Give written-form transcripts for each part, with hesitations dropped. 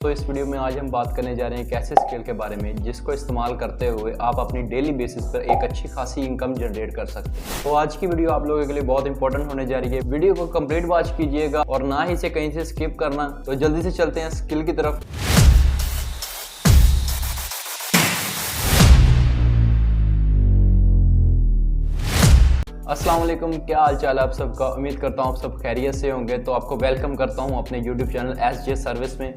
तो इस वीडियो में आज हम बात करने जा रहे हैं एक ऐसे स्किल के बारे में जिसको इस्तेमाल करते हुए आप अपनी डेली बेसिस पर एक अच्छी खासी इनकम जनरेट कर सकते हैं। तो आज की वीडियो आप लोगों के लिए बहुत इंपॉर्टेंट होने जा रही है। वीडियो को कंप्लीट वॉच कीजिएगा और ना ही इसे कहीं से स्किप करना। तो जल्दी से चलते हैं स्किल की तरफ। अस्सलाम वालेकुम, क्या हाल चाल है आप सबका। उम्मीद करता हूँ आप सब खैरियत से होंगे। तो आपको वेलकम करता हूँ अपने YouTube चैनल SJ सर्विस में।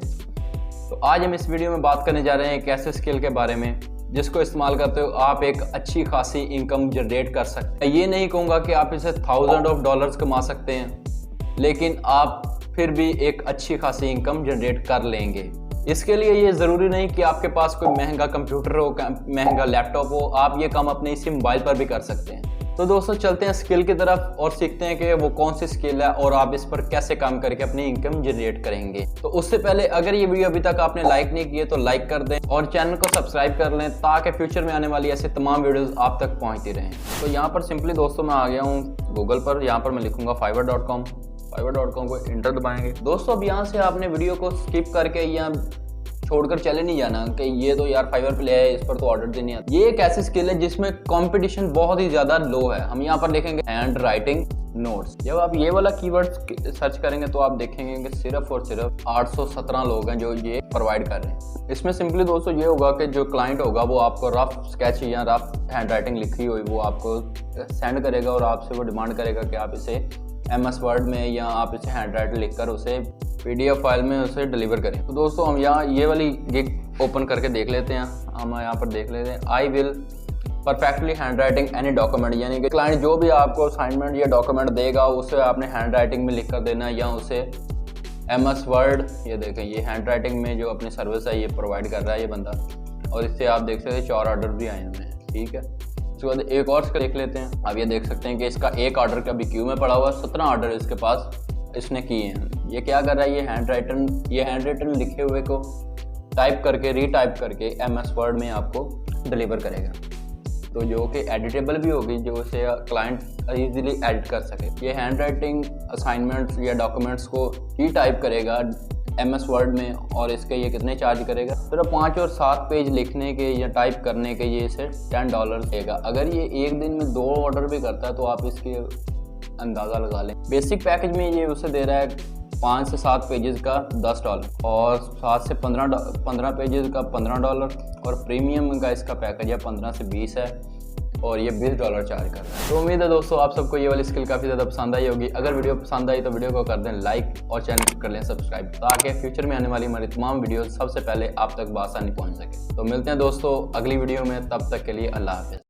तो आज हम इस वीडियो में बात करने जा रहे हैं एक ऐसे स्किल के बारे में जिसको इस्तेमाल करते हो आप एक अच्छी खासी इनकम जनरेट कर सकते हैं। ये नहीं कहूँगा कि आप इसे थाउजेंड ऑफ डॉलर्स कमा सकते हैं, लेकिन आप फिर भी एक अच्छी खासी इनकम जनरेट कर लेंगे। इसके लिए ये ज़रूरी नहीं कि आपके पास कोई महंगा कंप्यूटर हो, महंगा लैपटॉप हो। आप ये काम अपने इसी मोबाइल पर भी कर सकते हैं। तो दोस्तों चलते हैं स्किल की तरफ और सीखते हैं कि वो कौन सी स्किल है और आप इस पर कैसे काम करके अपनी इनकम जनरेट करेंगे। तो उससे पहले अगर ये वीडियो अभी तक आपने लाइक नहीं किए तो लाइक कर दें और चैनल को सब्सक्राइब कर लें ताकि फ्यूचर में आने वाली ऐसे तमाम वीडियोस आप तक पहुंचती रहें। तो यहाँ पर सिंपली दोस्तों मैं आ गया हूँ गूगल पर। यहाँ पर मैं लिखूंगा fiverr.com। fiverr.com को इंटर दबाएंगे। दोस्तों अब यहाँ से आपने वीडियो को स्किप करके या छोड़कर चले नहीं जाना कि ये तो यार फाइवर पे ले आए, इस पर तो ऑर्डर देने आता। ये एक ऐसी स्किल है जिसमें कंपटीशन बहुत ही ज्यादा लो है। हम यहाँ पर देखेंगे हैंड राइटिंग नोट्स। जब आप ये वाला कीवर्ड सर्च करेंगे तो आप देखेंगे कि सिर्फ और सिर्फ 817 लोग हैं जो ये प्रोवाइड कर रहे हैं। इसमें सिंपली दोस्तों ये होगा कि जो क्लाइंट होगा वो आपको रफ स्केच या रफ हैंड राइटिंग लिखी हुई वो आपको सेंड करेगा और आपसे वो डिमांड करेगा कि आप इसे MS वर्ड में या आप इसे हैंड राइट लिखकर उसे PDF फाइल में उसे डिलीवर करें। तो दोस्तों हम यहाँ ये वाली गिग ओपन करके देख लेते हैं। हम यहाँ पर देख लेते हैं I will perfectly hand writing any document, यानी कि क्लाइंट जो भी आपको असाइनमेंट या डॉक्यूमेंट देगा उसे आपने हैंड राइटिंग में लिख कर देना या उसे MS वर्ड, ये देखें ये हैंड राइटिंग में जो अपनी सर्विस है ये प्रोवाइड कर रहा है ये बंदा। और इससे आप देख सकते हैं 4 ऑर्डर भी आए हुए हैं। ठीक है, उसके बाद एक और देख लेते हैं। आप ये देख सकते हैं कि इसका एक ऑर्डर का भी क्यू में पड़ा हुआ है। 17 ऑर्डर इसके पास इसने किए हैं। ये क्या कर रहा है, ये हैंड राइटन लिखे हुए को टाइप करके रीटाइप करके MS वर्ड में आपको डिलीवर करेगा। तो जो कि एडिटेबल भी होगी, जो उसे क्लाइंट इजीली एडिट कर सके। ये हैंड राइटिंग असाइनमेंट्स या डॉक्यूमेंट्स को रीटाइप करेगा MS वर्ड में और इसके ये कितने चार्ज करेगा। सिर्फ 5 और 7 पेज लिखने के या टाइप करने के ये इसे $10 देगा। अगर ये एक दिन में 2 ऑर्डर भी करता है तो आप इसके अंदाज़ा लगा लें। बेसिक पैकेज में ये उसे दे रहा है 5 से 7 पेजेस का $10 और 7 से 15 पेजेस का $15 और प्रीमियम का इसका पैकेज है 15 से 20 है और ये $20 चार्ज कर रहा है। तो उम्मीद है दोस्तों आप सबको ये वाली स्किल काफ़ी ज़्यादा पसंद आई होगी। अगर वीडियो पसंद आई तो वीडियो को कर दें लाइक और चैनल को कर लें सब्सक्राइब ताकि फ्यूचर में आने वाली हमारी तमाम वीडियो सबसे पहले आप तक बआसानी पहुँच सके। तो मिलते हैं दोस्तों अगली वीडियो में, तब तक के लिए अल्लाह हाफिज़।